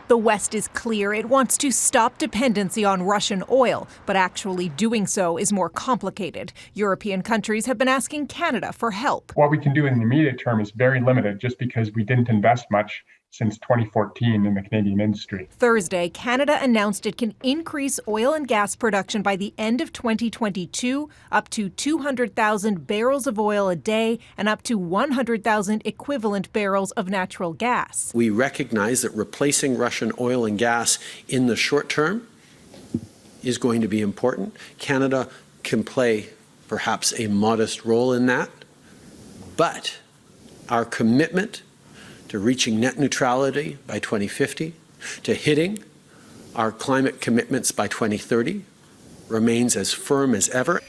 The West is clear it wants to stop dependency on Russian oil, but actually doing so is more complicated. European countries have been asking Canada for help. What we can do in the immediate term is very limited just because we didn't invest much since 2014 in the Canadian industry. Thursday, Canada announced it can increase oil and gas production by the end of 2022 up to 200,000 barrels of oil a day and up to 100,000 equivalent barrels of natural gas. We recognize that replacing Russian oil and gas in the short term is going to be important. Canada can play perhaps a modest role in that, but our commitment to reaching net neutrality by 2050, to hitting our climate commitments by 2030, remains as firm as ever.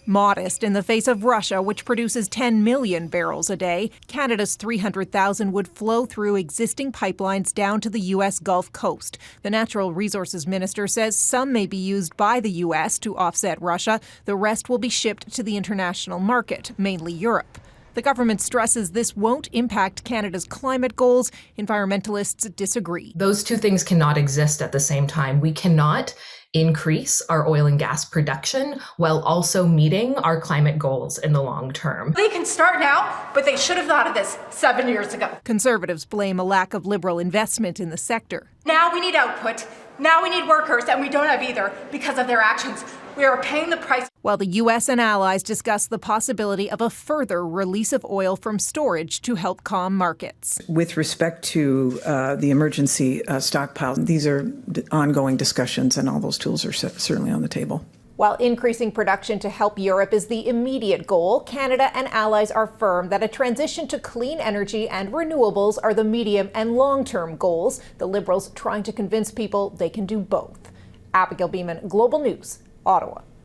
Modest in the face of Russia, which produces 10 million barrels a day. Canada's 300,000 would flow through existing pipelines down to the U.S. Gulf Coast. The Natural Resources Minister says some may be used by the U.S. to offset Russia. The rest will be shipped to the international market, mainly Europe. The government stresses this won't impact Canada's climate goals. Environmentalists disagree. Those two things cannot exist at the same time. We cannot increase our oil and gas production while also meeting our climate goals in the long term. They can start now, but they should have thought of this 7 years ago. Conservatives blame a lack of Liberal investment in the sector. Now we need output. Now we need workers, and we don't have either because of their actions. We are paying the price. While the U.S. and allies discuss the possibility of a further release of oil from storage to help calm markets. With respect to the emergency stockpile, these are ongoing discussions, and all those tools are certainly on the table. While increasing production to help Europe is the immediate goal, Canada and allies are firm that a transition to clean energy and renewables are the medium and long-term goals. The Liberals trying to convince people they can do both. Abigail Bimman, Global News, Ottawa.